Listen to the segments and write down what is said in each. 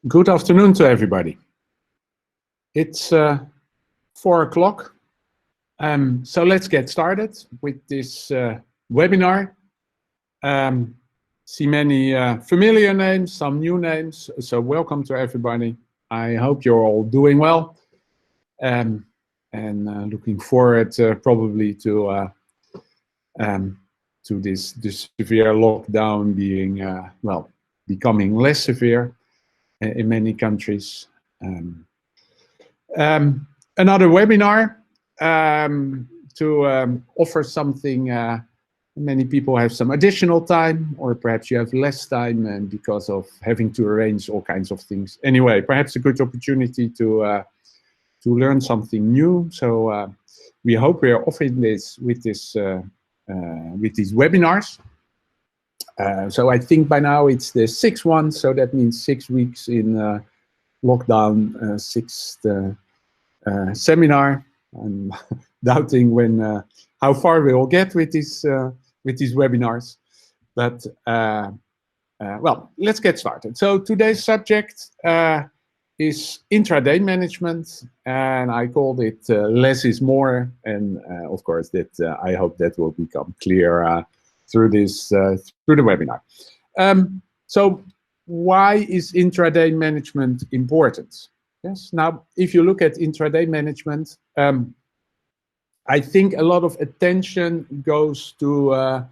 Good afternoon to everybody. It's 4 o'clock, so let's get started with this webinar. See many familiar names, some new names, so welcome to everybody. I hope you're all doing well, and looking forward probably to this severe lockdown being, well, becoming less severe in many countries. Another webinar to offer something. Many people have some additional time, or perhaps you have less time and because of having to arrange all kinds of things. Anyway, perhaps a good opportunity to learn something new. So we hope we are offering this with these webinars. So I think by now it's the 6th one, so that means 6 weeks in lockdown, 6th seminar. I'm doubting when how far we will get with these webinars, but well, let's get started. So today's subject is intraday management, and I called it less is more, and of course that I hope that will become clear through this through the webinar. So why is intraday management important? Yes. Now, if you look at intraday management, I think a lot of attention goes to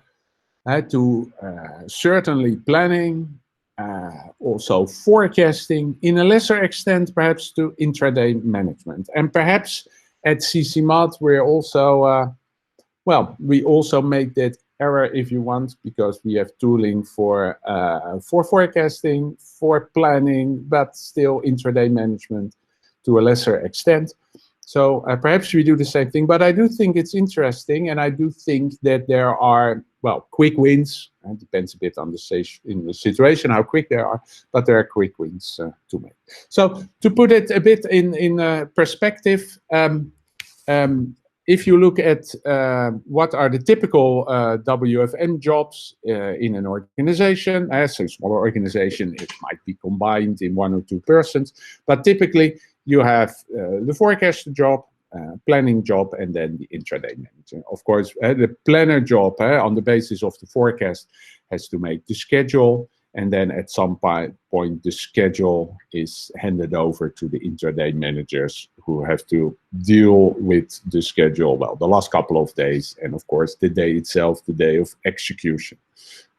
certainly planning, also forecasting, in a lesser extent perhaps to intraday management. And perhaps at CCmath we're also, well, we also make that error if you want, because we have tooling for forecasting, for planning, but still intraday management to a lesser extent. So perhaps we do the same thing, but I do think it's interesting, and I do think that there are, well, quick wins. It depends a bit on the situation, how quick they are, but there are quick wins to make. So to put it a bit in perspective, if you look at what are the typical WFM jobs in an organization, as a smaller organization, it might be combined in 1 or 2 persons, but typically you have the forecaster job, planning job, and then the intraday manager. Of course, the planner job on the basis of the forecast has to make the schedule, and then at some point the schedule is handed over to the intraday managers, who have to deal with the schedule, well, the last couple of days, and of course the day itself, the day of execution.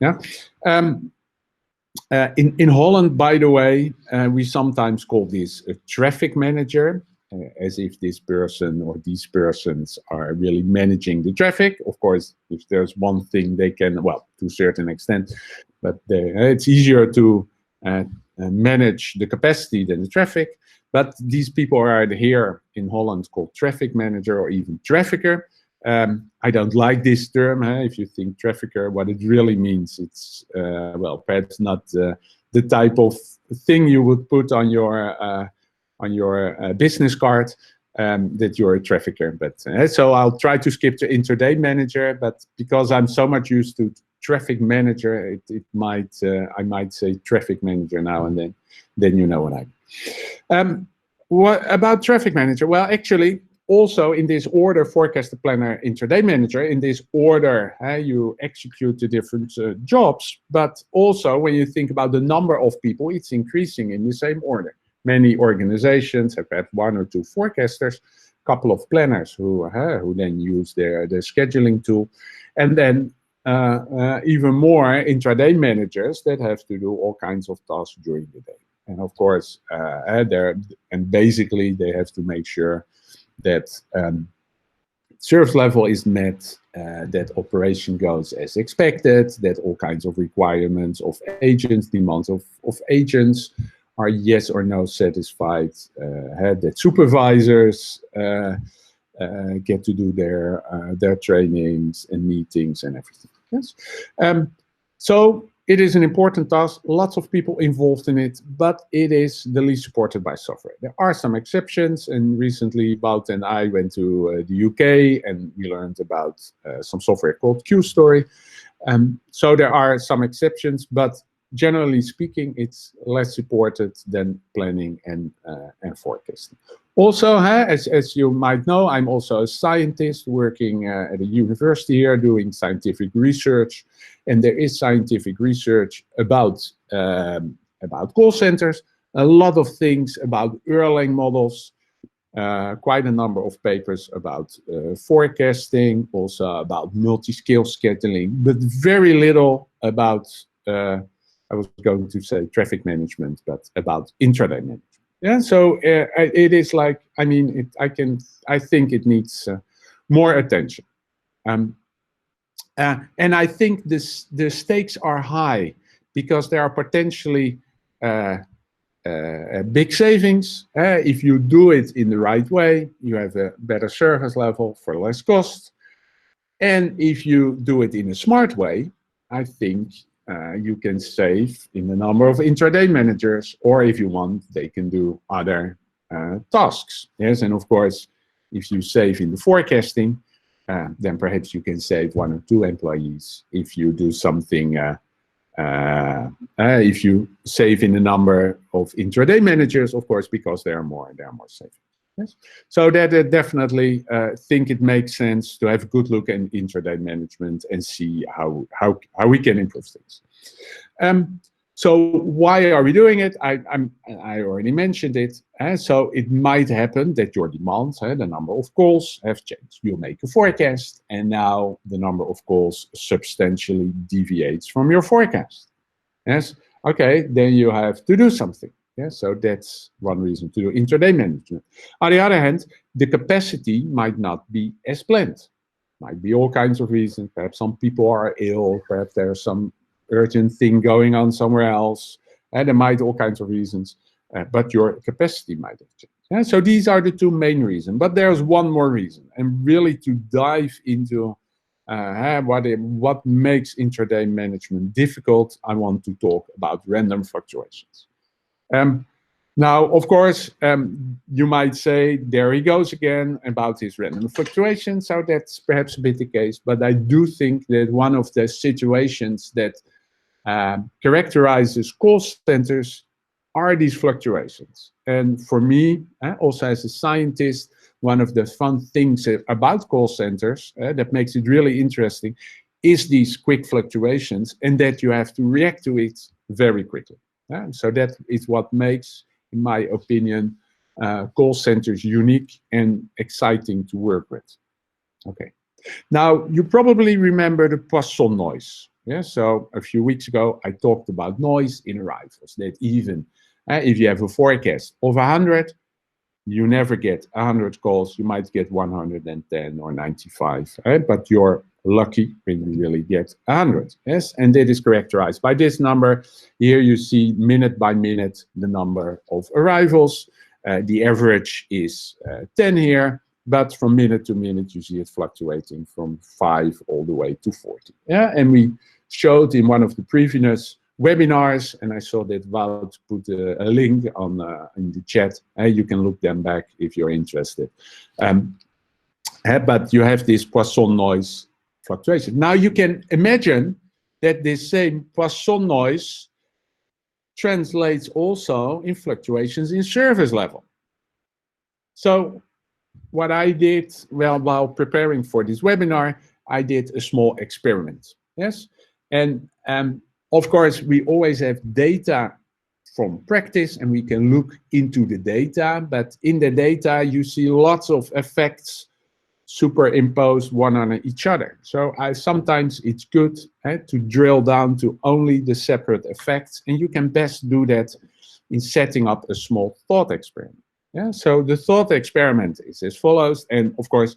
Yeah. In Holland, by the way, we sometimes call this a traffic manager, as if this person or these persons are really managing the traffic. Of course, if there's one thing they can, well, to a certain extent, but it's easier to manage the capacity than the traffic. But these people are here in Holland called traffic manager or even trafficker. I don't like this term. If you think trafficker, what it really means, it's well, perhaps not the type of thing you would put on your business card, that you're a trafficker. But so I'll try to skip to intraday manager. But because I'm so much used to traffic manager, I might say traffic manager now and then. Then you know what I mean. What about traffic manager? Well, actually, also in this order, forecaster, planner, intraday manager, in this order, you execute the different jobs. But also, when you think about the number of people, it's increasing in the same order. Many organizations have had 1 or 2 forecasters, a couple of planners who then use their scheduling tool, and then even more intraday managers that have to do all kinds of tasks during the day. And of course, basically they have to make sure that service level is met, that operation goes as expected, that all kinds of requirements of agents, demands of agents are yes or no satisfied, that supervisors get to do their trainings and meetings and everything. Yes. So it is an important task, lots of people involved in it, but it is the least supported by software. There are some exceptions, and recently Bout and I went to the UK and we learned about some software called QStory, So there are some exceptions, but generally speaking, it's less supported than planning and forecasting. Also, as you might know, I'm also a scientist working at a university here doing scientific research, and there is scientific research about call centers, a lot of things about Erlang models, quite a number of papers about forecasting, also about multi-scale scheduling, but very little about, I was going to say traffic management, but about intraday management. Yeah, so it is like, I mean, I think it needs more attention. And I think the stakes are high because there are potentially big savings. If you do it in the right way, you have a better service level for less cost. And if you do it in a smart way, I think you can save in the number of intraday managers, or if you want, they can do other tasks. Yes, and of course, if you save in the forecasting, then perhaps you can save 1 or 2 employees. If you do something, if you save in the number of intraday managers, of course, because there are more savings. Yes. So that I definitely think it makes sense to have a good look at intraday management and see how we can improve things. So why are we doing it? I already mentioned it. So it might happen that your demands, the number of calls have changed. You make a forecast, and now the number of calls substantially deviates from your forecast. Yes. Okay. Then you have to do something. Yeah, so that's one reason to do intraday management. On the other hand, the capacity might not be as planned. Might be all kinds of reasons. Perhaps some people are ill. Perhaps there's some urgent thing going on somewhere else. And there might all kinds of reasons. But your capacity might have changed. Yeah, so these are the 2 main reasons. But there's one more reason. And really to dive into what makes intraday management difficult, I want to talk about random fluctuations. Now, of course, you might say, there he goes again about his random fluctuations. So that's perhaps a bit the case. But I do think that one of the situations that characterizes call centers are these fluctuations. And for me, also as a scientist, one of the fun things about call centers that makes it really interesting is these quick fluctuations, and that you have to react to it very quickly. So that is what makes, in my opinion, call centers unique and exciting to work with. Okay. Now, you probably remember the Poisson noise. Yeah, so a few weeks ago, I talked about noise in arrivals, that even if you have a forecast of 100, you never get 100 calls. You might get 110 or 95, but you're lucky when you really get 100. Yes, and that is characterized by this number. Here you see minute by minute the number of arrivals. The average is 10 here, but from minute to minute you see it fluctuating from 5 all the way to 40. Yeah, and we showed in one of the previous webinars, and I saw that Wout put a link on in the chat. You can look them back if you're interested. But you have this Poisson noise fluctuation. Now you can imagine that this same Poisson noise translates also in fluctuations in service level. So what I did, well, while preparing for this webinar, I did a small experiment. Yes, and of course, we always have data from practice, and we can look into the data, but in the data, you see lots of effects superimposed one on each other. So sometimes it's good to drill down to only the separate effects, and you can best do that in setting up a small thought experiment. Yeah, so the thought experiment is as follows, and of course,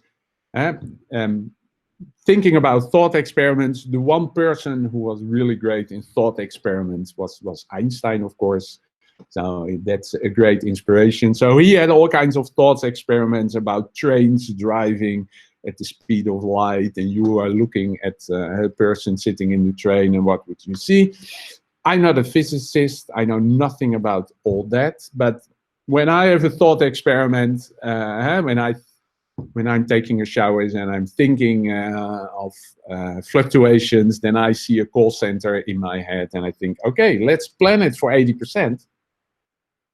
thinking about thought experiments, the one person who was really great in thought experiments was Einstein, of course. So that's a great inspiration. So he had all kinds of thought experiments about trains driving at the speed of light, and you are looking at a person sitting in the train, and what would you see? I'm not a physicist. I know nothing about all that. But when I have a thought experiment, when I when I'm taking a shower and I'm thinking of fluctuations, then I see a call center in my head and I think, okay, let's plan it for 80%.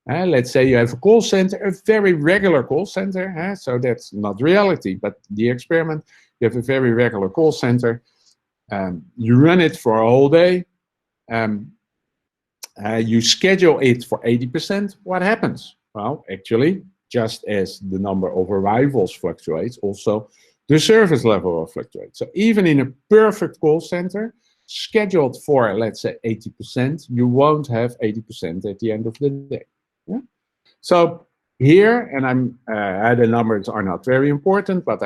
Let's say you have a call center, a very regular call center. So that's not reality, but the experiment, you have a very regular call center. You run it for a whole day. You schedule it for 80%. What happens? Well, actually, just as the number of arrivals fluctuates, also the service level will fluctuate. So even in a perfect call center, scheduled for, let's say, 80%, you won't have 80% at the end of the day. Yeah? So here, and the numbers are not very important, but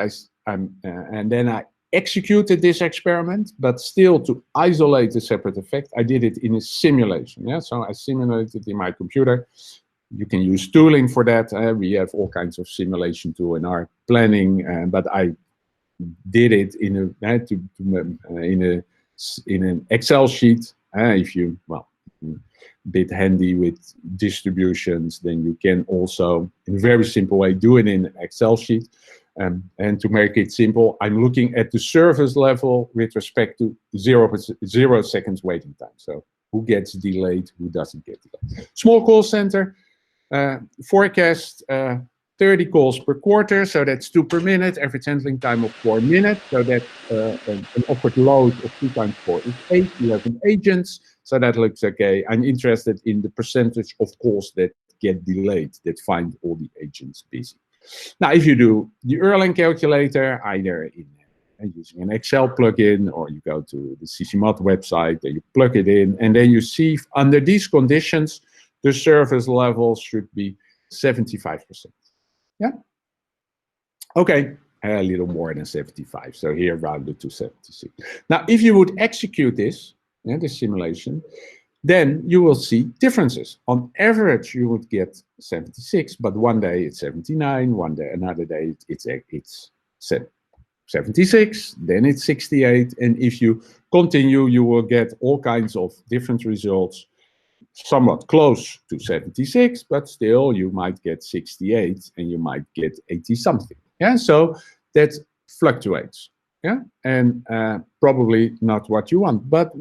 and then I executed this experiment, but still to isolate the separate effect, I did it in a simulation. Yeah, so I simulated in my computer. You can use tooling for that. We have all kinds of simulation tool in our planning, but I did it in an Excel sheet. If you a bit handy with distributions, then you can also, in a very simple way, do it in an Excel sheet. And to make it simple, I'm looking at the service level with respect to 0 seconds waiting time. So who gets delayed, who doesn't get delayed. Small call center, forecast 30 calls per quarter, so that's 2 per minute, average handling time of 4 minutes, so that's an offered load of 2 times 4 is 8, 11 agents, so that looks okay. I'm interested in the percentage of calls that get delayed, that find all the agents busy. Now, if you do the Erlang calculator, either using an Excel plugin, or you go to the CCmath website, and you plug it in, and then you see under these conditions, the service level should be 75%. Yeah? Okay, a little more than 75, so here rounded to 76. Now, if you would execute this, this simulation, then you will see differences. On average, you would get 76, but one day it's 79, another day it's 76, then it's 68, and if you continue, you will get all kinds of different results, somewhat close to 76, but still you might get 68 and you might get 80 something. Yeah, so that fluctuates. Yeah, and probably not what you want. But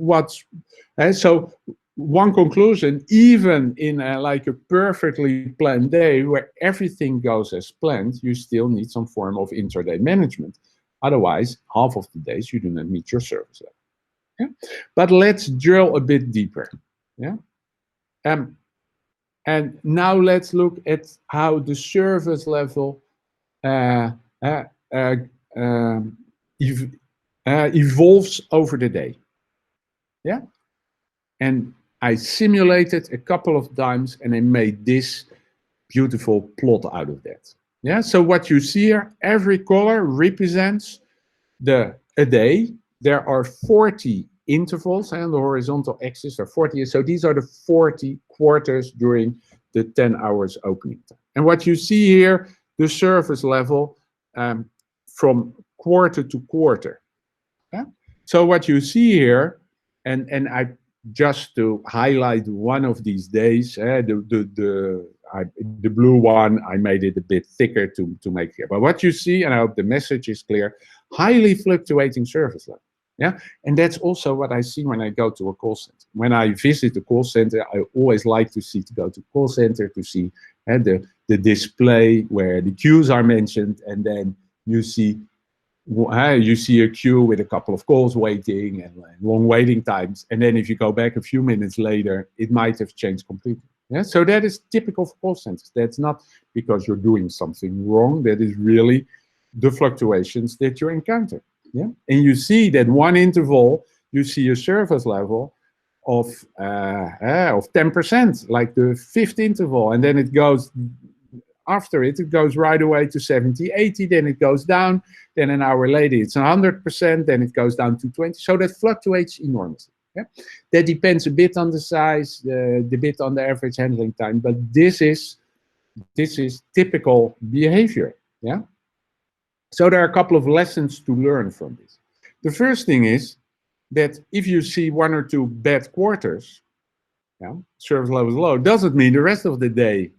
so one conclusion, even in like a perfectly planned day where everything goes as planned, you still need some form of intra-day management. Otherwise, half of the days you do not meet your service level. Yeah? But let's drill a bit deeper. Yeah. And now let's look at how the service level evolves over the day. Yeah, and I simulated a couple of times, and I made this beautiful plot out of that. Yeah, so what you see here, every color represents a day. There are 40 intervals, and the horizontal axis are 40. So these are the 40 quarters during the 10 hours opening time. And what you see here, the service level from quarter to quarter. Yeah? So what you see here, and I just to highlight one of these days, the blue one, I made it a bit thicker to make clear. But what you see, and I hope the message is clear, highly fluctuating service level. Yeah, and that's also what I see when I go to a call center. When I visit a call center, I always like to go to call center to see the display where the queues are mentioned, and then you see a queue with a couple of calls waiting and long waiting times. And then if you go back a few minutes later, it might have changed completely. Yeah, so that is typical for call centers. That's not because you're doing something wrong. That is really the fluctuations that you encounter. Yeah, and you see that one interval, you see a service level of 10%, like the fifth interval, and then it goes. After it goes right away to 70, 80, then it goes down, then an hour later it's 100%, then it goes down to 20. So that fluctuates enormously. Yeah? That depends a bit on the size, the bit on the average handling time, but this is typical behavior. Yeah. So there are a couple of lessons to learn from this. The first thing is that if you see 1 or 2 bad quarters, yeah, service level is low, doesn't mean the rest of the day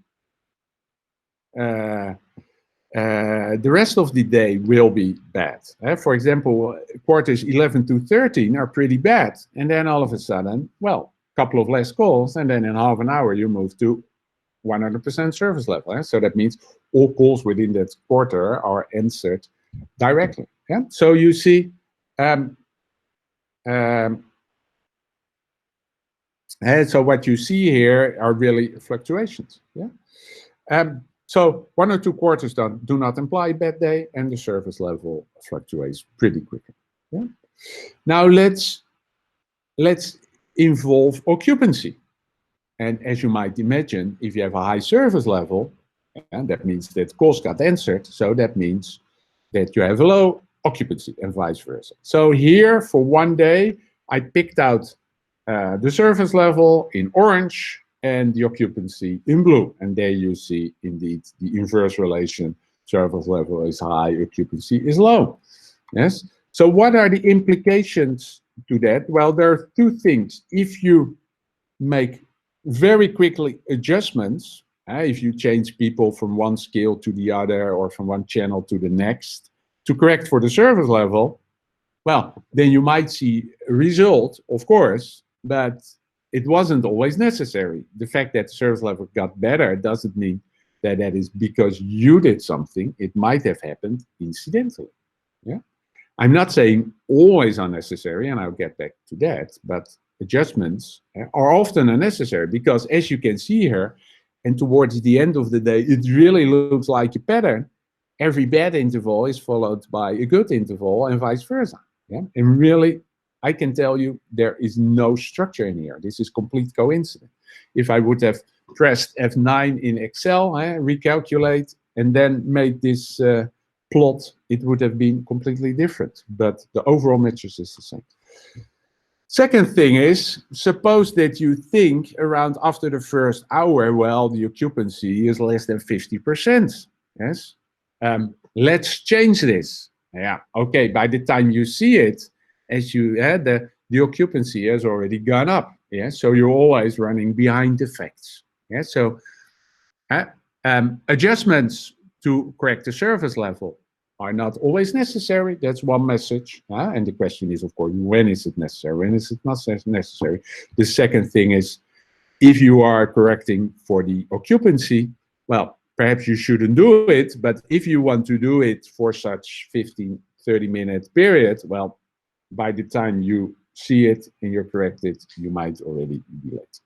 the rest of the day will be bad. For example, quarters 11 to 13 are pretty bad. And then all of a sudden, well, a couple of less calls, and then in half an hour you move to 100% service level. So that means all calls within that quarter are answered directly. So you see, so what you see here are really fluctuations. So 1 or 2 quarters do not imply a bad day, and the service level fluctuates pretty quickly. Now let's involve occupancy. And as you might imagine, if you have a high service level, and that means that calls got answered, so that means that you have a low occupancy and vice versa. So here for one day, I picked out the service level in orange and the occupancy in blue. And there you see indeed the inverse relation. Service level is high, occupancy is low. Yes. So what are the implications to that? Well, there are 2 things. If you make very quickly adjustments, if you change people from one skill to the other or from one channel to the next to correct for the service level, well, then you might see a result, of course, but it wasn't always necessary. The fact that the service level got better doesn't mean that that is because you did something. It might have happened incidentally. I'm not saying always unnecessary, and I'll get back to that, but adjustments are often unnecessary because, as you can see here, and towards the end of the day, it really looks like a pattern. Every bad interval is followed by a good interval and vice versa. And really, I can tell you there is no structure in here. This is complete coincidence. If I would have pressed F9 in Excel, recalculate, and then made this plot, it would have been completely different. But the overall matrix is the same. Second thing is, suppose that you think around after the first hour, well, the occupancy is less than 50%. Yes. Let's change this. Okay. By the time you see it, as you the occupancy has already gone up. So you're always running behind the facts. So adjustments to correct the service level are not always necessary. That's one message. And the question is, of course, when is it necessary? When is it not necessary? The second thing is, if you are correcting for the occupancy, well, perhaps you shouldn't do it. But if you want to do it for such 15, 30-minute period, well, by the time you see it and you're corrected, you might already be late.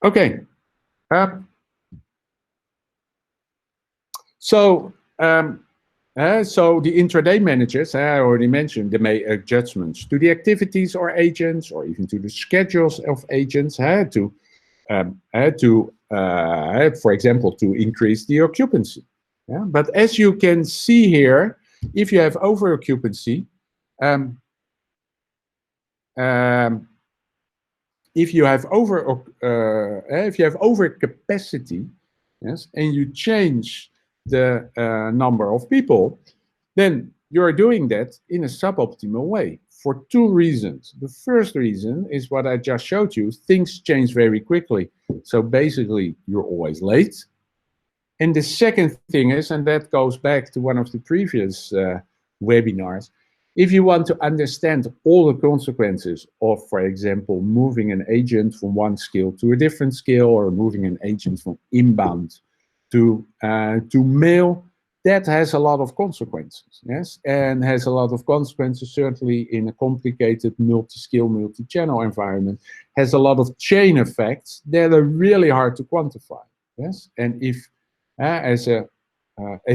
Okay. So the intraday managers, I already mentioned, they make adjustments to the activities or agents, or even to the schedules of agents, for example, to increase the occupancy. But as you can see here, if you have over occupancy, if you have over capacity, yes, and you change the number of people, then you're doing that in a suboptimal way for 2 reasons. The first reason is what I just showed you. Things change very quickly. So basically, you're always late. And the second thing is, and that goes back to one of the previous webinars, if you want to understand all the consequences of, for example, moving an agent from one skill to a different skill, or moving an agent from inbound to mail, that has a lot of consequences, yes, and has a lot of consequences certainly in a complicated multi-skill, multi-channel environment, has a lot of chain effects that are really hard to quantify, yes. And if as a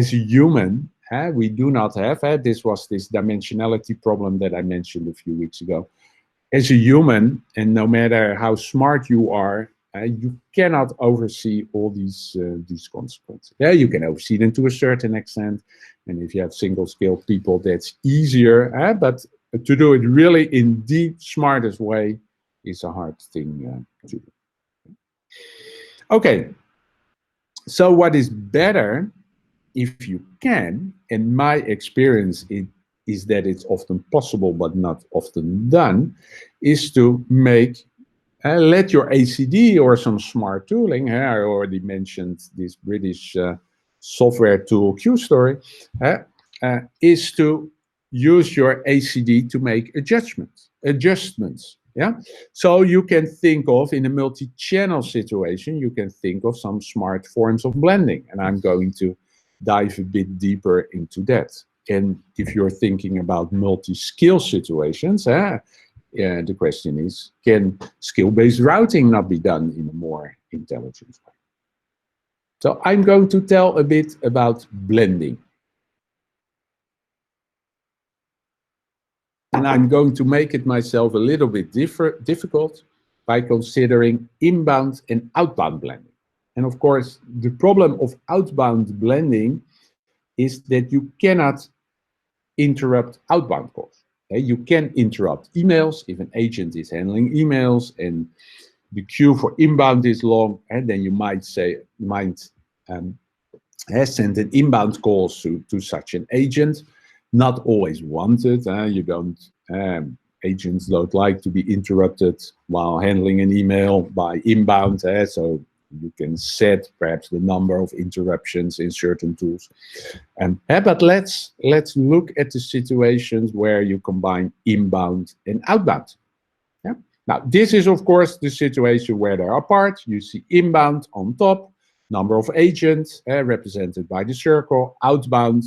human, we do not have, this was this dimensionality problem that I mentioned a few weeks ago. As a human, and no matter how smart you are, you cannot oversee all these consequences. You can oversee them to a certain extent, and if you have single-skilled people, that's easier. But to do it really in the smartest way is a hard thing to do. Okay, so what is better, if you can, in my experience, is that it's often possible but not often done, is to make let your ACD or some smart tooling, I already mentioned this British software tool QStory, is to use your ACD to make adjustments. Yeah. So you can think of, in a multi-channel situation, you can think of some smart forms of blending, and I'm going to dive a bit deeper into that. And if you're thinking about multi-skill situations, the question is, can skill-based routing not be done in a more intelligent way? So I'm going to tell a bit about blending. And I'm going to make it myself a little bit difficult by considering inbound and outbound blending. And of course, the problem of outbound blending is that you cannot interrupt outbound calls. Okay? You can interrupt emails if an agent is handling emails and the queue for inbound is long, and then you might send an inbound call to such an agent. Not always wanted. Agents don't like to be interrupted while handling an email by inbound. So you can set perhaps the number of interruptions in certain tools. But let's look at the situations where you combine inbound and outbound. Yeah? Now, this is, of course, the situation where they are apart. You see inbound on top, number of agents represented by the circle, outbound.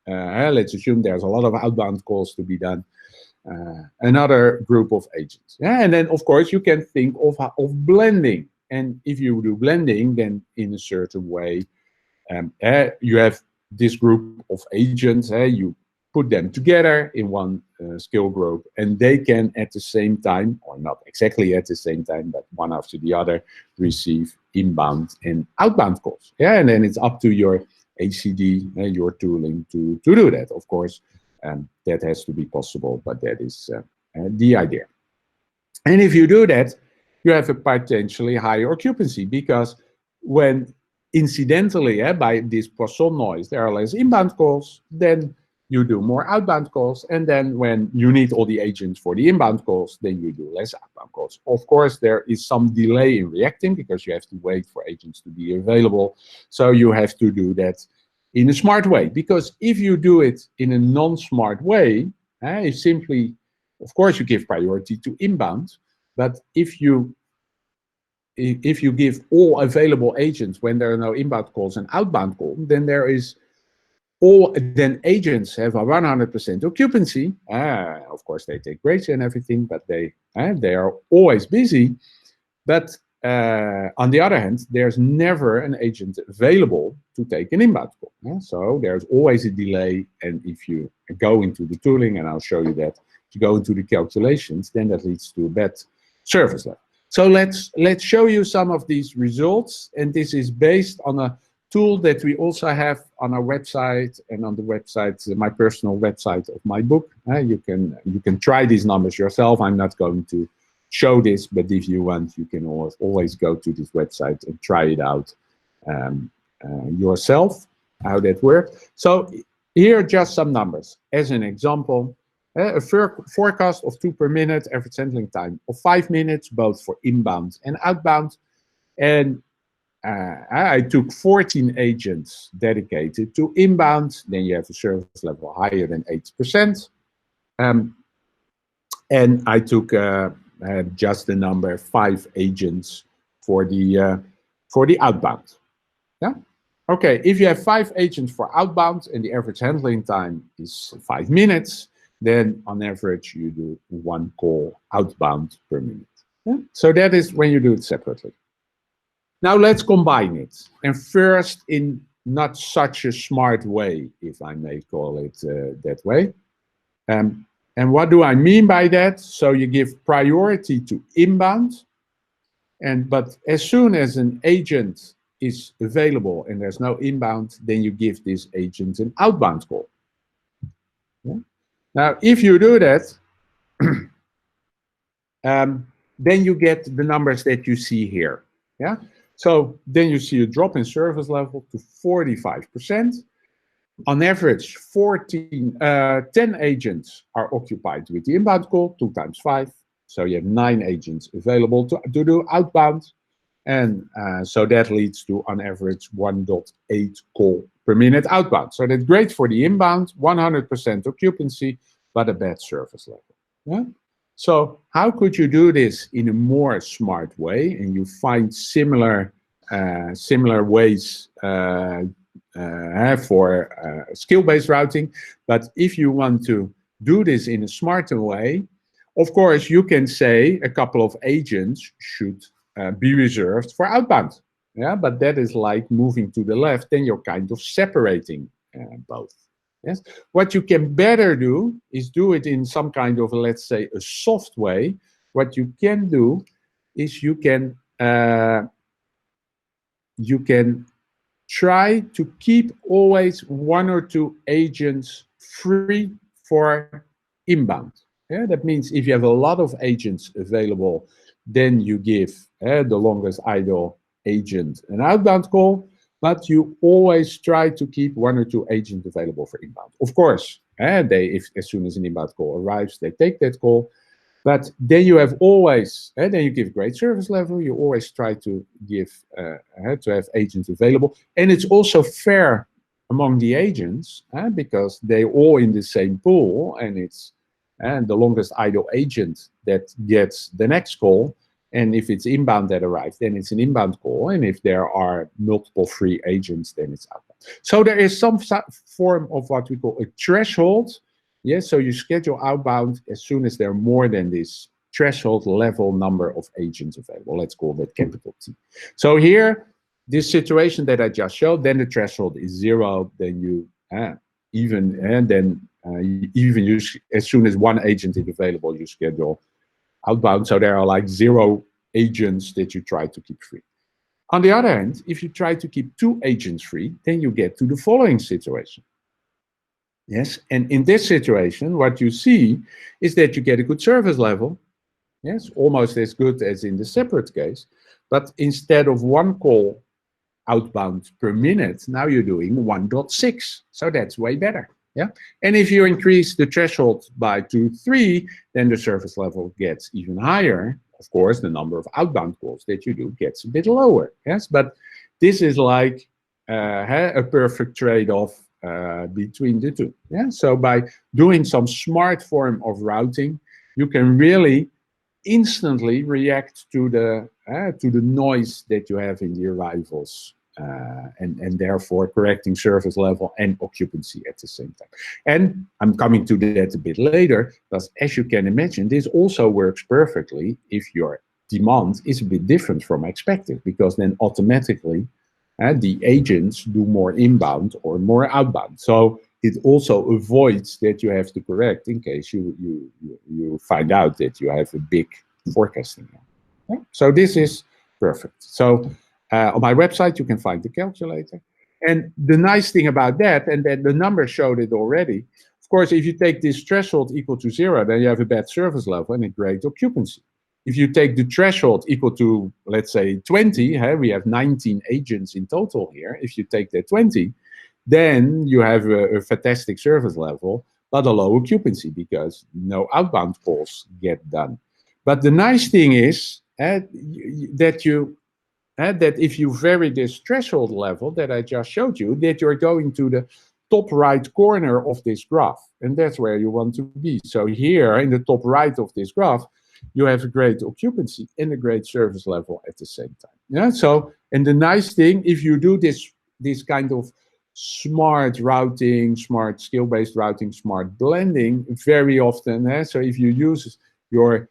Let's assume there's a lot of outbound calls to be done. Another group of agents. Yeah? And then, of course, you can think of blending. And if you do blending, then in a certain way, you have this group of agents, you put them together in one skill group, and they can at the same time, or not exactly at the same time, but one after the other, receive inbound and outbound calls. Yeah, and then it's up to your ACD, your tooling to do that, of course. That has to be possible, but that is the idea. And if you do that, you have a potentially higher occupancy, because when incidentally, by this Poisson noise, there are less inbound calls, then you do more outbound calls. And then when you need all the agents for the inbound calls, then you do less outbound calls. Of course, there is some delay in reacting because you have to wait for agents to be available. So you have to do that in a smart way, because if you do it in a non-smart way, if simply, of course, you give priority to inbound, but if you give all available agents when there are no inbound calls and outbound calls, then then agents have a 100% occupancy. Of course, they take breaks and everything, but they are always busy. But on the other hand, there's never an agent available to take an inbound call. So there's always a delay. And if you go into the tooling, and I'll show you that, if you go into the calculations, then that leads to a bad service level. So let's show you some of these results. And this is based on a tool that we also have on our website and on the website, my personal website of my book. You can try these numbers yourself. I'm not going to show this, but if you want, you can always go to this website and try it out yourself, how that works. So here are just some numbers. As an example, a forecast of 2 per minute, average handling time of 5 minutes, both for inbound and outbound. And I took 14 agents dedicated to inbound. Then you have a service level higher than 80%. And I took just the number 5 agents for the outbound. Yeah. Okay. If you have 5 agents for outbound and the average handling time is 5 minutes, then on average you do 1 call outbound per minute. Yeah? So that is when you do it separately. Now let's combine it, and first in not such a smart way, if I may call it that way. And what do I mean by that? So you give priority to inbound, but as soon as an agent is available and there's no inbound, then you give this agent an outbound call. Yeah? Now, if you do that, then you get the numbers that you see here. Yeah. So then you see a drop in service level to 45%. On average, 10 agents are occupied with the inbound call, 2 times 5. So you have 9 agents available to do outbound. And so that leads to, on average, 1.8 call per minute outbound. So that's great for the inbound, 100% occupancy, but a bad service level. Yeah? So how could you do this in a more smart way? And you find similar ways for skill-based routing. But if you want to do this in a smarter way, of course, you can say a couple of agents should be reserved for outbound. Yeah, but that is like moving to the left, then you're kind of separating both. Yes. What you can better do is do it in some kind of, let's say, a soft way. What you can do is you can try to keep always 1 or 2 agents free for inbound. Yeah, that means if you have a lot of agents available, then you give the longest idle agent an outbound call, but you always try to keep 1 or 2 agents available for inbound. Of course, as soon as an inbound call arrives, they take that call. But then you have always, then you give great service level. You always try to give to have agents available, and it's also fair among the agents because they all in the same pool, and it's the longest idle agent that gets the next call. And if it's inbound that arrives, then it's an inbound call. And if there are multiple free agents, then it's outbound. So there is some form of what we call a threshold. Yes, so you schedule outbound as soon as there are more than this threshold level number of agents available. Let's call that capital T. So here, this situation that I just showed, then the threshold is 0. Then you even use, as soon as 1 agent is available, you schedule outbound. So there are like 0 agents that you try to keep free. On the other hand, if you try to keep 2 agents free, then you get to the following situation. Yes, and in this situation, what you see is that you get a good service level. Yes, almost as good as in the separate case. But instead of 1 call outbound per minute, now you're doing 1.6. So that's way better. Yeah, and if you increase the threshold by 2, 3, then the service level gets even higher. Of course, the number of outbound calls that you do gets a bit lower. Yes, but this is like a perfect trade-off between the two. Yeah, so by doing some smart form of routing, you can really instantly react to the noise that you have in the arrivals. And therefore correcting service level and occupancy at the same time. And I'm coming to that a bit later, but as you can imagine, this also works perfectly if your demand is a bit different from expected, because then automatically the agents do more inbound or more outbound. So it also avoids that you have to correct in case you find out that you have a big forecasting. Yeah? So this is perfect. So on my website, you can find the calculator. And the nice thing about that, and then the numbers showed it already, of course, if you take this threshold equal to 0, then you have a bad service level and a great occupancy. If you take the threshold equal to, let's say, 20, we have 19 agents in total here. If you take that 20, then you have a fantastic service level, but a low occupancy because no outbound calls get done. But the nice thing is that if you vary this threshold level that I just showed you, that you're going to the top right corner of this graph. And that's where you want to be. So here in the top right of this graph, you have a great occupancy and a great service level at the same time. Yeah. So, and the nice thing, if you do this kind of smart routing, smart skill-based routing, smart blending, very often, so if you use your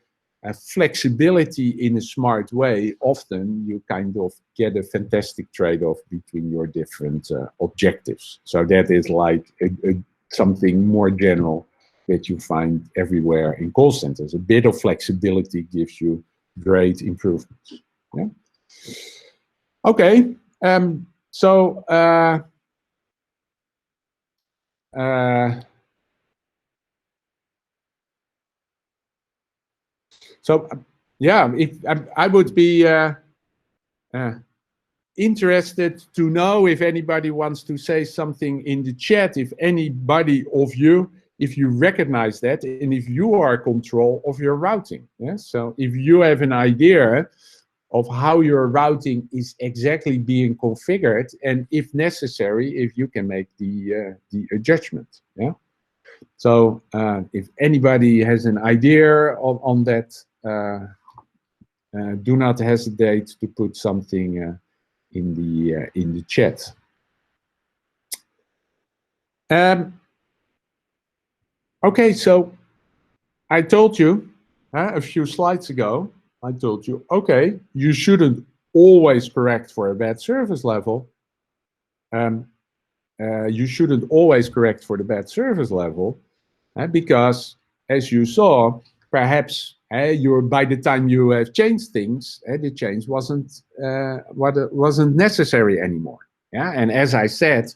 flexibility in a smart way, often you kind of get a fantastic trade-off between your different objectives. So that is like something more general that you find everywhere in call centers. A bit of flexibility gives you great improvements. Yeah. Okay. So yeah, I would be interested to know if anybody wants to say something in the chat, if anybody of you, if you recognize that, and if you are in control of your routing. Yeah? So if you have an idea of how your routing is exactly being configured, and if necessary, if you can make the adjustment. Yeah. So if anybody has an idea on that, do not hesitate to put something in the chat. Okay, so I told you a few slides ago, I told you, okay, you shouldn't always correct for a bad service level. You shouldn't always correct for the bad service level because, as you saw, perhaps by the time you have changed things, the change wasn't necessary anymore. Yeah, and as I said,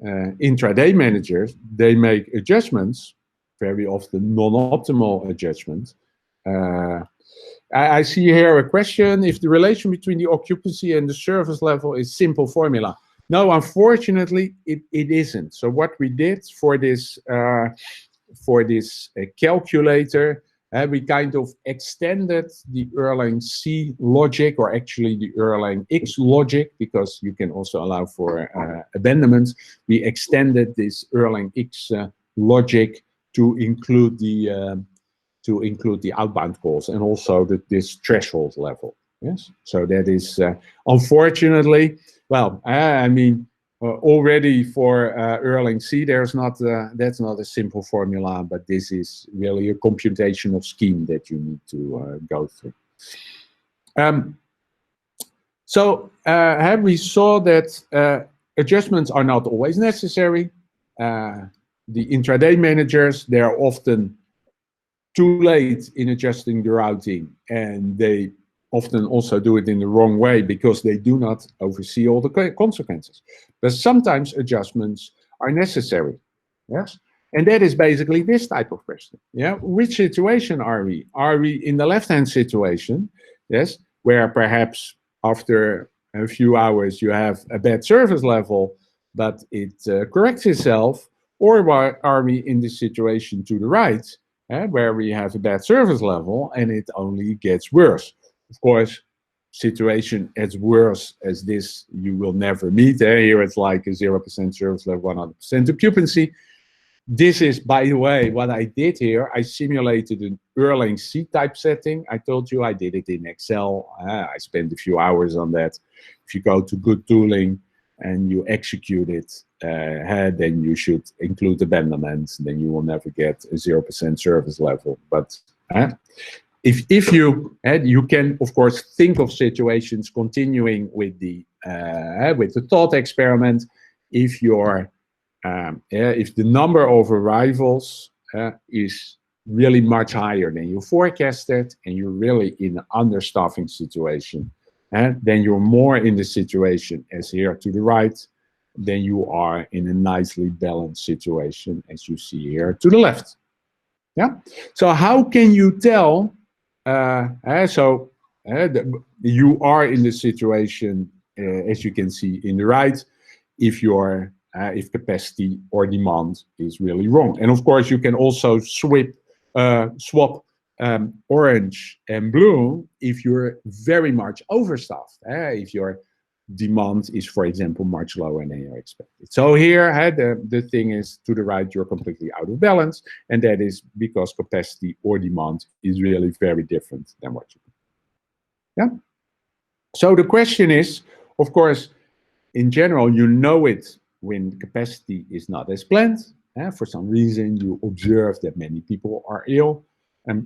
intraday managers, they make adjustments, very often non-optimal adjustments. I see here a question: if the relation between the occupancy and the service level is simple formula. No, unfortunately, it isn't. So what we did for this calculator, we kind of extended the Erlang C logic, or actually the Erlang X logic, because you can also allow for abandonments. We extended this Erlang X logic to include the outbound calls and also this threshold level. Yes, so that is unfortunately, well, I mean, already for Erlang C, that's not a simple formula, but this is really a computational scheme that you need to go through. So we saw that adjustments are not always necessary. The intraday managers, they are often too late in adjusting the routing, and they often also do it in the wrong way because they do not oversee all the consequences. But sometimes adjustments are necessary. Yes, and that is basically this type of question. Yeah, which situation are we? Are we in the left-hand situation? Yes, where perhaps after a few hours you have a bad service level, but it corrects itself, or are we in the situation to the right? Where we have a bad service level and it only gets worse. Of course, situation as worse as this you will never meet. Here it's like a 0% service level, 100% occupancy. This is, by the way, what I did here. I simulated an Erlang C type setting. I told you I did it in Excel. I spent a few hours on that. If you go to good tooling and you execute it, then you should include abandonments. Then you will never get a 0% service level. But if you can, of course, think of situations continuing with the thought experiment. If the number of arrivals is really much higher than you forecasted, and you're really in an understaffing situation, then you're more in the situation as here to the right than you are in a nicely balanced situation as you see here to the left. Yeah. So how can you tell? You are in the situation as you can see in the right if capacity or demand is really wrong. And of course, you can also swap orange and blue if you're very much overstaffed. If your demand is, for example, much lower than you expected. So here, the thing is to the right, you're completely out of balance, and that is because capacity or demand is really very different than what you do. Yeah. So the question is, of course, in general, you know it when capacity is not as planned. For some reason, you observe that many people are ill.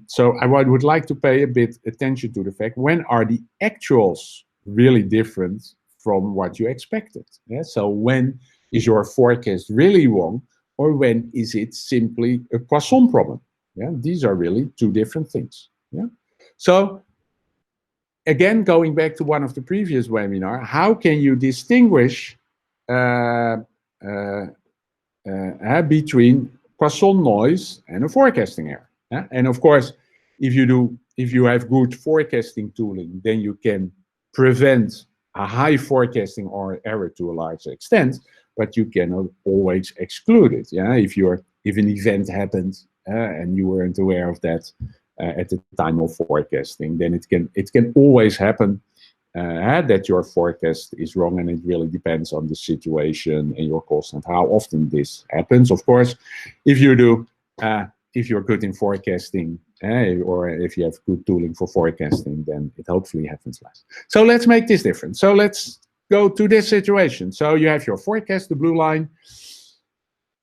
So I would like to pay a bit attention to the fact, when are the actuals really different from what you expected? Yeah? So when is your forecast really wrong, or when is it simply a Poisson problem? Yeah? These are really two different things. Yeah? So again, going back to one of the previous webinars, how can you distinguish between Poisson noise and a forecasting error? Yeah? And of course, if you have good forecasting tooling, then you can prevent a high forecasting or error to a large extent, but you cannot always exclude it. Yeah, if an event happened and you weren't aware of that at the time of forecasting, then it can always happen. that your forecast is wrong, and it really depends on the situation and your cost and how often this happens. Of course, if you do, if you're good in forecasting, or if you have good tooling for forecasting, then it hopefully happens less. So let's make this different. So let's go to this situation. So you have your forecast, the blue line.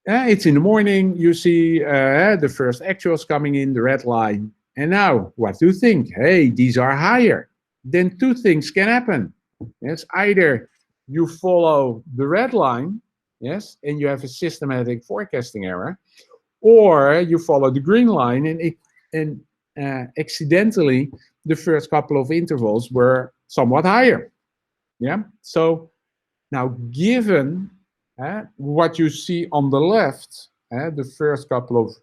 It's in the morning. You see the first actuals coming in, the red line. And now, what do you think? Hey, these are higher. Then two things can happen. Yes, either you follow the red line, yes, and you have a systematic forecasting error, or you follow the green line and accidentally the first couple of intervals were somewhat higher. Yeah. So now, given what you see on the left, the first couple of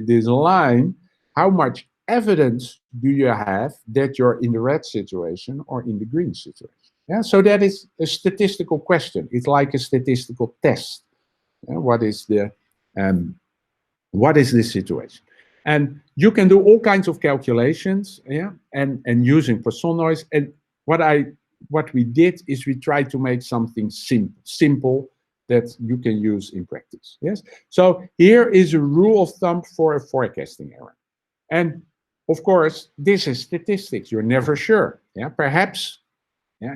this line, how much evidence do you have that you're in the red situation or in the green situation? Yeah, so that is a statistical question. It's like a statistical test. What is the situation? And you can do all kinds of calculations, yeah, and using Poisson noise. And what we did is we tried to make something simple that you can use in practice. Yes. So here is a rule of thumb for a forecasting error. And of course, this is statistics. You're never sure. Yeah. Perhaps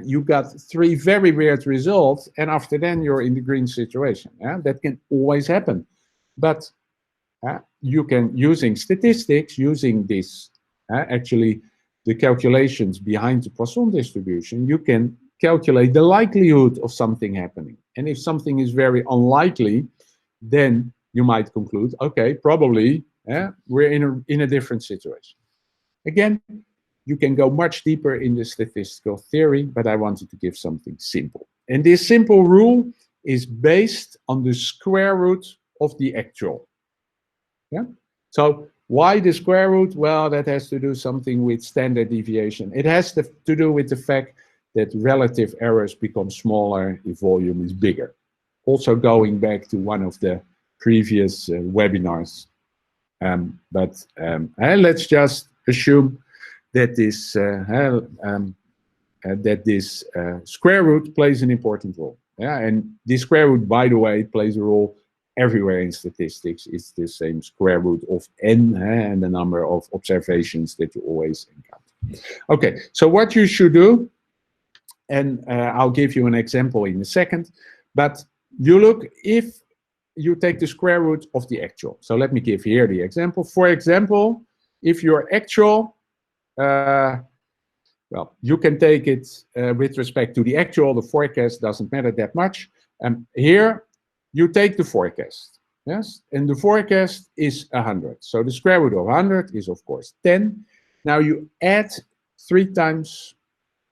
you got 3 very weird results, and after then you're in the green situation. Yeah. That can always happen. But you can, using statistics, using this, actually the calculations behind the Poisson distribution, you can calculate the likelihood of something happening. And if something is very unlikely, then you might conclude, okay, probably we're in a different situation. Again, you can go much deeper in the statistical theory, but I wanted to give something simple. And this simple rule is based on the square root of the actual. Yeah. So why the square root? Well, that has to do something with standard deviation. It has to do with the fact that relative errors become smaller if volume is bigger. Also going back to one of the previous webinars. But let's just assume that this square root plays an important role. Yeah, and this square root, by the way, plays a role everywhere in statistics. It's the same square root of n and the number of observations that you always encounter. Okay, so what you should do, and I'll give you an example in a second, but you look, if you take the square root of the actual. So let me give here the example. For example, if your actual, well, you can take it with respect to the actual, the forecast doesn't matter that much. Here, you take the forecast, yes? And the forecast is 100. So the square root of 100 is, of course, 10. Now you add 3 times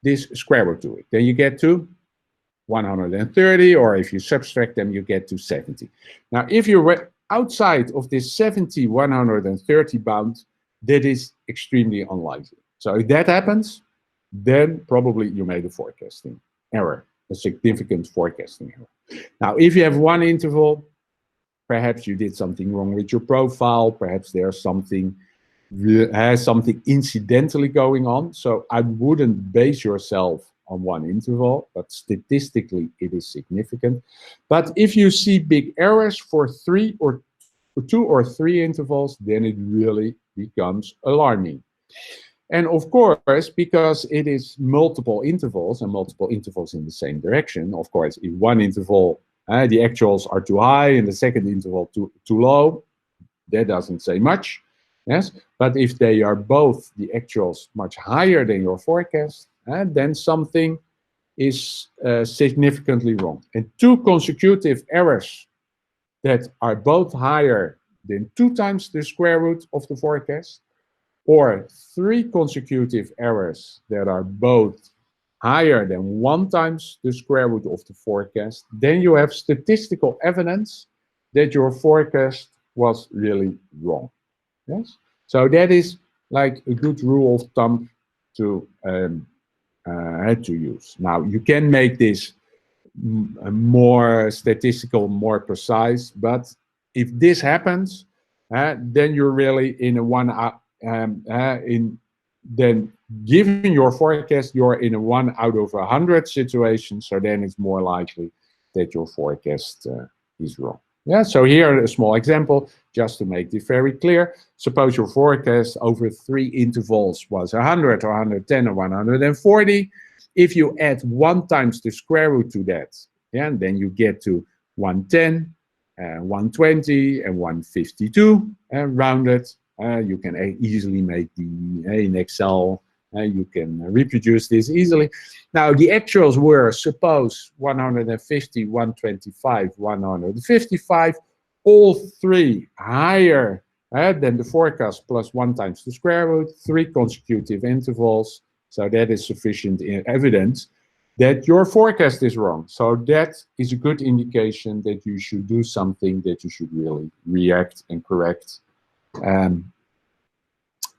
this square root to it. Then you get to 130, or if you subtract them, you get to 70. Now, if you were outside of this 70, 130 bound, that is extremely unlikely. So if that happens, then probably you made a forecasting error, a significant forecasting error. Now, if you have one interval, perhaps you did something wrong with your profile, perhaps there's something incidentally going on. So I wouldn't base yourself on one interval, but statistically it is significant. But if you see big errors for 2 or 3 intervals, then it really becomes alarming. And of course, because it is multiple intervals and multiple intervals in the same direction, of course, if one interval, the actuals are too high and the second interval too low, that doesn't say much. Yes, but if they are both the actuals much higher than your forecast, then something is significantly wrong. And 2 consecutive errors that are both higher than 2 times the square root of the forecast, or 3 consecutive errors that are both higher than 1 times the square root of the forecast, then you have statistical evidence that your forecast was really wrong. Yes, so that is like a good rule of thumb to use. Now you can make this more statistical, more precise, but if this happens, then you're really in a then given your forecast, you're in a 1 out of 100 situation, so then it's more likely that your forecast is wrong. Yeah, so here a small example, just to make this very clear. Suppose your forecast over 3 intervals was 100 or 110 or 140. If you add 1 times the square root to that, yeah, and then you get to 110, 120, and 152 rounded. You can easily make the, in Excel, you can reproduce this easily. Now, the actuals were, suppose, 150, 125, 155, all 3 higher than the forecast plus 1 times the square root, 3 consecutive intervals. So that is sufficient evidence that your forecast is wrong. So that is a good indication that you should do something, that you should really react and correct.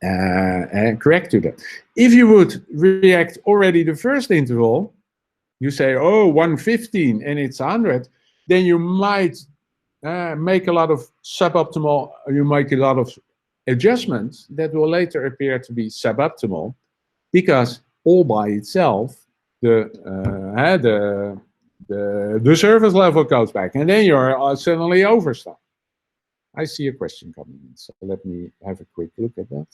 And correct to that. If you would react already the first interval, you say, oh, 115 and it's 100, then you might make a lot of suboptimal, you make a lot of adjustments that will later appear to be suboptimal, because all by itself, the service level goes back, and then you're suddenly overstaffed. I see a question coming in, so let me have a quick look at that.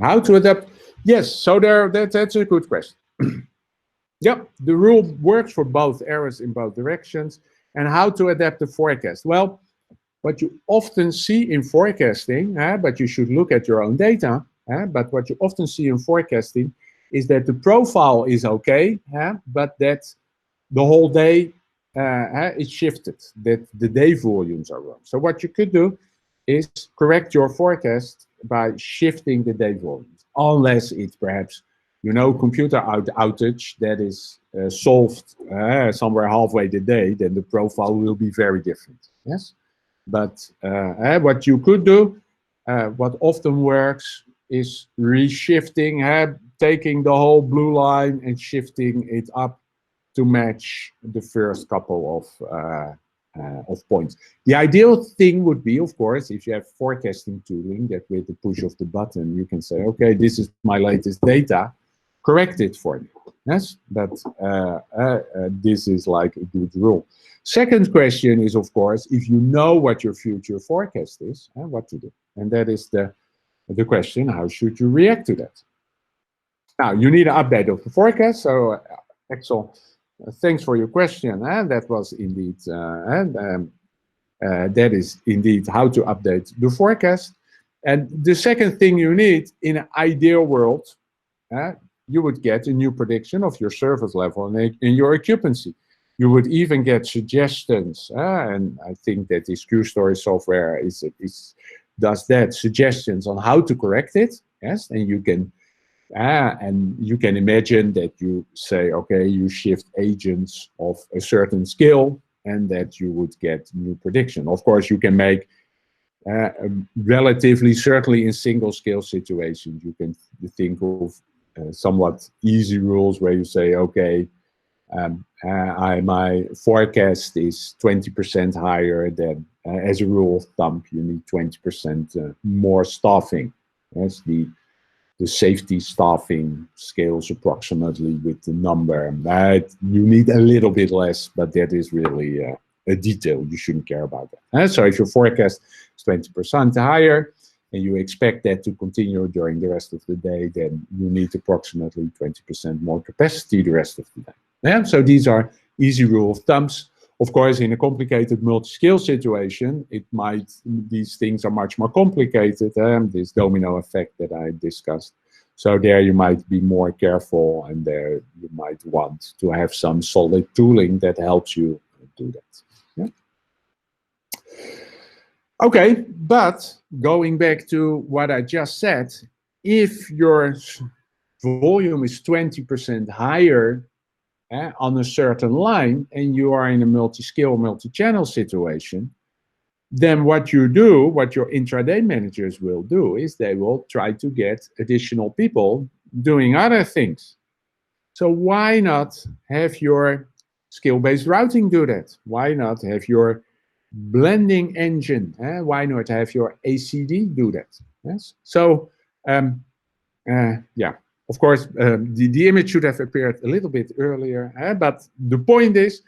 How to adapt? Yes, so that's a good question. Yep, the rule works for both errors in both directions. And how to adapt the forecast? Well, what you often see in forecasting, but you should look at your own data, but what you often see in forecasting is that the profile is okay, but that the whole day is shifted, that the day volumes are wrong. So what you could do is correct your forecast by shifting the day volumes, unless it's perhaps, you know, computer outage that is solved somewhere halfway the day, then the profile will be very different. Yes, but what you could do, what often works, is reshifting, taking the whole blue line and shifting it up to match the first couple of points. The ideal thing would be, of course, if you have forecasting tooling, that with the push of the button, you can say, okay, this is my latest data, correct it for me. Yes, but this is like a good rule. Second question is, of course, if you know what your future forecast is, what to do. And that is the question, how should you react to that? Now, you need an update of the forecast. So, Axel, thanks for your question. And that was indeed, that is indeed how to update the forecast. And the second thing you need, in an ideal world, you would get a new prediction of your service level and in your occupancy. You would even get suggestions, and I think that this Q-Story software does that, suggestions on how to correct it. Yes, and you can imagine that you say, okay, you shift agents of a certain scale, and that you would get new prediction. Of course, you can make relatively, certainly in single scale situations, you can think of somewhat easy rules where you say, okay, my forecast is 20% higher than, as a rule of thumb, you need 20% more staffing. That's the safety staffing scales approximately with the number. You need a little bit less, but that is really a detail. You shouldn't care about that. So if your forecast is 20% higher, and you expect that to continue during the rest of the day, then you need approximately 20% more capacity the rest of the day. Yeah, so these are easy rule of thumbs. Of course, in a complicated multi-scale situation, these things are much more complicated, this domino effect that I discussed. So there you might be more careful, and there you might want to have some solid tooling that helps you do that. Yeah? Okay, but going back to what I just said, if your volume is 20% higher on a certain line, and you are in a multi-scale, multi-channel situation, then what you do, what your intraday managers will do, is they will try to get additional people doing other things. So why not have your skill-based routing do that? Why not have your blending engine? Why not have your ACD do that? Yes. So Yeah, of course, the image should have appeared a little bit earlier, but the point is,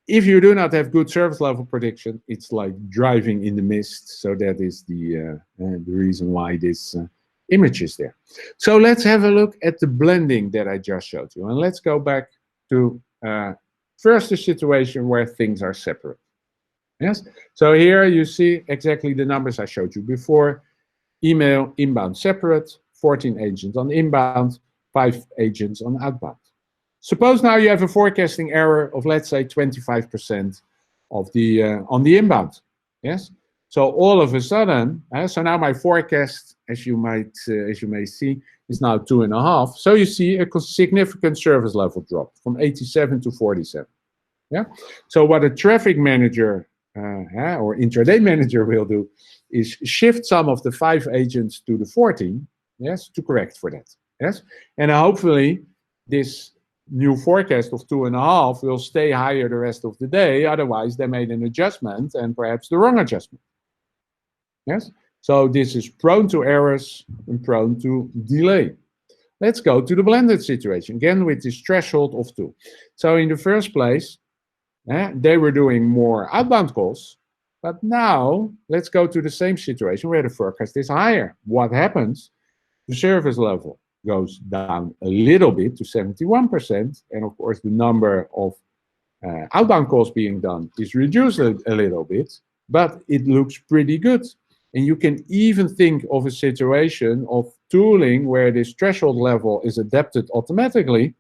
if you do not have good service level prediction, it's like driving in the mist. So that is the reason why this image is there. So let's have a look at the blending that I just showed you. And let's go back to first the situation where things are separate. Yes. So here you see exactly the numbers I showed you before. Email, inbound separate, 14 agents on inbound, 5 agents on outbound. Suppose now you have a forecasting error of, let's say, 25% of the on the inbound. Yes. So all of a sudden, so now my forecast, as you may see, is now 2.5. So you see a significant service level drop from 87 to 47. Yeah. So what a traffic manager or intraday manager will do is shift some of the 5 agents to the 14. Yes, to correct for that. Yes, and hopefully this new forecast of 2.5 will stay higher the rest of the day. Otherwise, they made an adjustment and perhaps the wrong adjustment. Yes, so this is prone to errors and prone to delay. Let's go to the blended situation again with this threshold of 2. So in the first place, they were doing more outbound calls, but now let's go to the same situation where the forecast is higher. What happens? The service level goes down a little bit to 71%, and of course the number of outbound calls being done is reduced a little bit, but it looks pretty good. And you can even think of a situation of tooling where this threshold level is adapted automatically,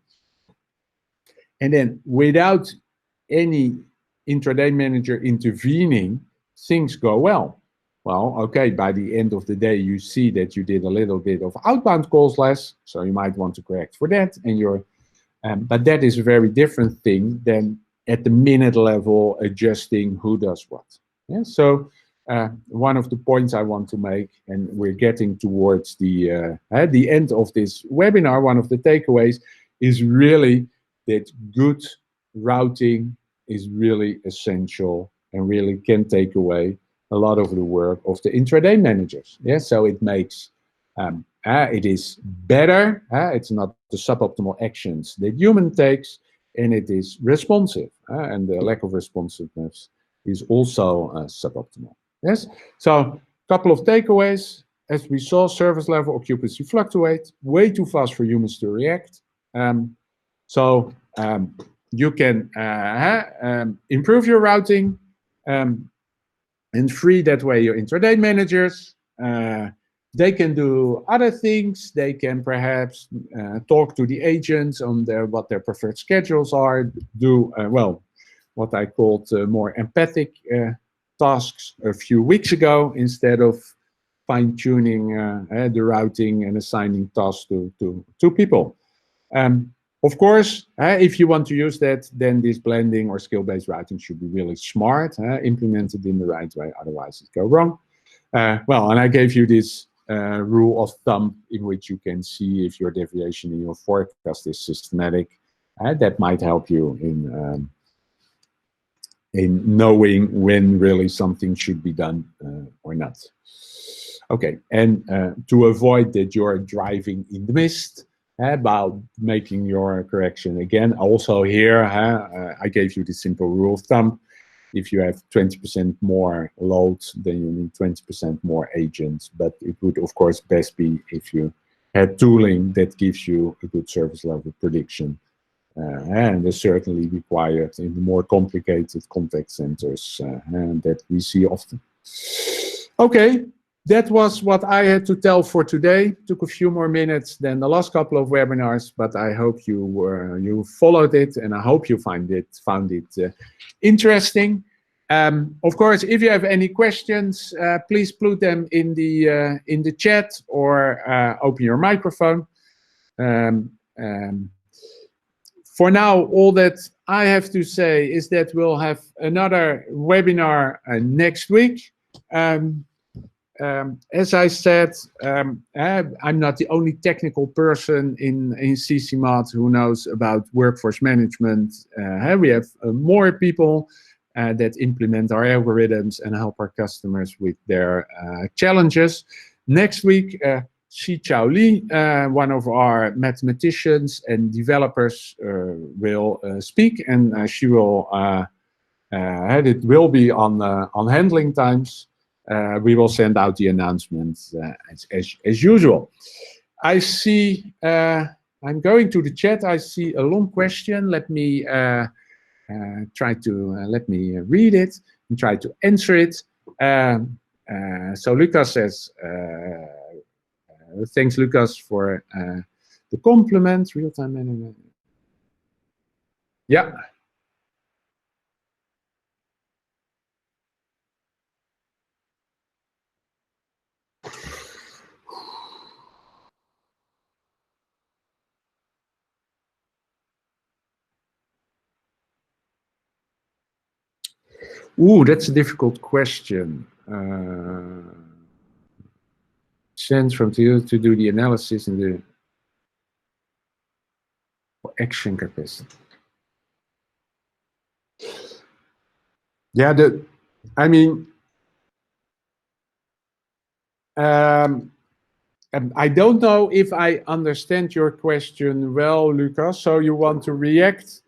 and then without any intraday manager intervening, things go well. Well, okay, by the end of the day, you see that you did a little bit of outbound calls less, so you might want to correct for that. And but that is a very different thing than at the minute level adjusting who does what. Yeah, so one of the points I want to make, and we're getting towards the end of this webinar, one of the takeaways is really that good routing is really essential and really can take away a lot of the work of the intraday managers. Yeah, so it makes it is better. It's not the suboptimal actions that human takes, and it is responsive. And the lack of responsiveness is also suboptimal. Yes. So a couple of takeaways. As we saw, service level occupancy fluctuate way too fast for humans to react. You can improve your routing. And free that way your intraday managers. They can do other things. They can perhaps talk to the agents on what their preferred schedules are, do, what I called more empathic tasks a few weeks ago, instead of fine-tuning the routing and assigning tasks to people. Of course, if you want to use that, then this blending or skill-based routing should be really smart, implemented in the right way, otherwise it go wrong. And I gave you this rule of thumb in which you can see if your deviation in your forecast is systematic. That might help you in knowing when really something should be done or not. Okay, and to avoid that you're driving in the mist, about making your correction again. Also here, I gave you the simple rule of thumb. If you have 20% more load, then you need 20% more agents. But it would, of course, best be if you had tooling that gives you a good service level prediction. And is certainly required in the more complicated contact centers and that we see often. Okay. That was what I had to tell for today. Took a few more minutes than the last couple of webinars, but I hope you followed it, and I hope you found it interesting. Of course, if you have any questions, please put them in the chat or open your microphone. For now, all that I have to say is that we'll have another webinar next week. As I said, I'm not the only technical person in CCmath who knows about workforce management. We have more people that implement our algorithms and help our customers with their challenges. Next week, Xichao Li, one of our mathematicians and developers, will speak, and she will. It will be on handling times. We will send out the announcements as usual. I see. I'm going to the chat. I see a long question. Let me try to let me read it and try to answer it. So Lucas says, thanks, Lucas, for the compliment. Real-time management. Yeah. Ooh, that's a difficult question. Sense from you to do the analysis in the action capacity. Yeah, I mean, I don't know if I understand your question well, Lucas. So you want to react?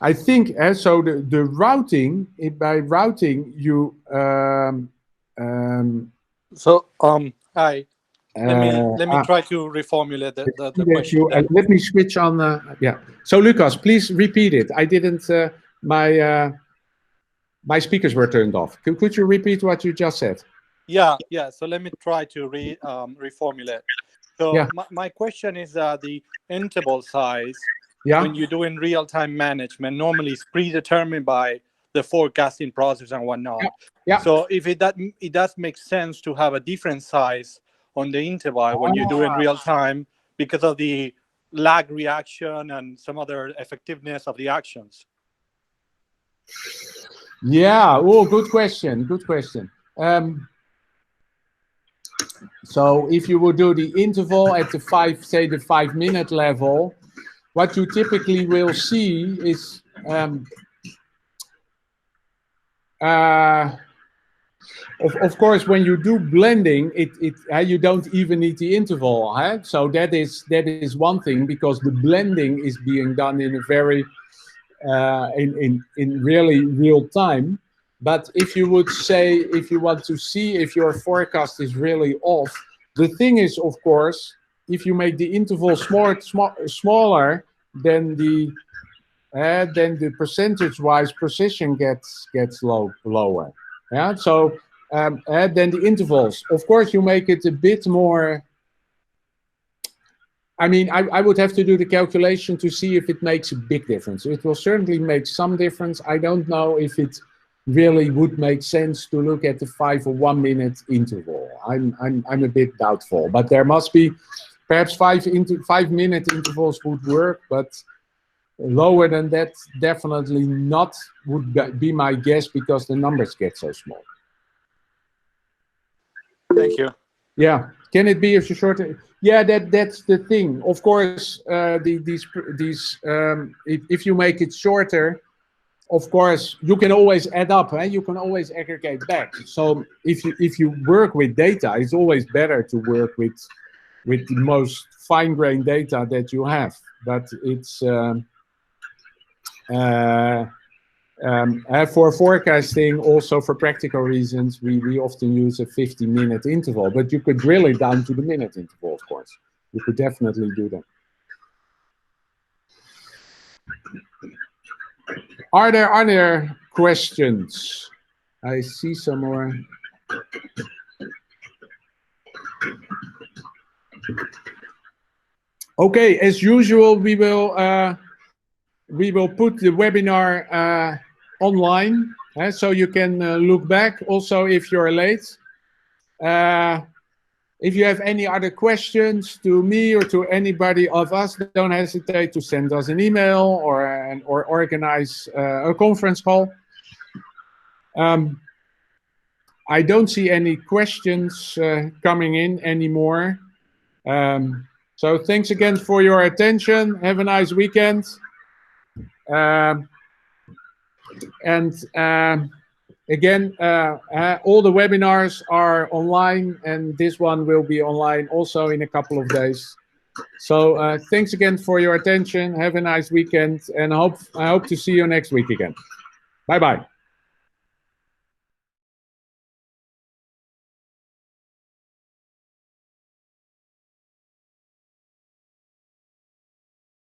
I think so. The routing, by routing you. Hi. Let me try to reformulate the question. Let me switch on. Yeah. So Lucas, please repeat it. I didn't. My speakers were turned off. Could you repeat what you just said? Yeah. So let me try to reformulate. So yeah. My question is the interval size. Yeah. When you're doing real-time management, normally it's predetermined by the forecasting process and whatnot. Yeah. So if it does make sense to have a different size on the interval when you're doing real-time because of the lag reaction and some other effectiveness of the actions. Yeah. Oh, good question. Good question. So if you would do the interval at the 5-minute level, what you typically will see is of course, when you do blending, you don't even need the interval. So that is one thing, because the blending is being done in a very in really real time. But if you would say, if you want to see if your forecast is really off, the thing is, of course, if you make the interval smaller, then the percentage-wise precision gets lower. Yeah. So then the intervals, of course, you make it a bit more. I mean, I would have to do the calculation to see if it makes a big difference. It will certainly make some difference. I don't know if it really would make sense to look at the 5 or 1 minute interval. I'm a bit doubtful, but there must be perhaps 5 minute intervals would work, but lower than that definitely not would be my guess, because the numbers get so small. Thank you. Yeah. Can it be a shorter? Yeah, that's the thing. Of course, if you make it shorter, of course, you can always add up. You can always aggregate back. So if you work with data, it's always better to work with the most fine-grained data that you have. But it's for forecasting, also for practical reasons, we often use a 50-minute interval, but you could drill it down to the minute interval, of course. You could definitely do that. Are there other questions? I see some more. Okay, as usual, we will put the webinar online, so you can look back. Also, if you're late, if you have any other questions to me or to anybody of us, don't hesitate to send us an email or organize a conference call. I don't see any questions coming in anymore. So thanks again for your attention. Have a nice weekend. again, all the webinars are online, and this one will be online also in a couple of days. So thanks again for your attention. Have a nice weekend, and I hope to see you next week again. Bye-bye.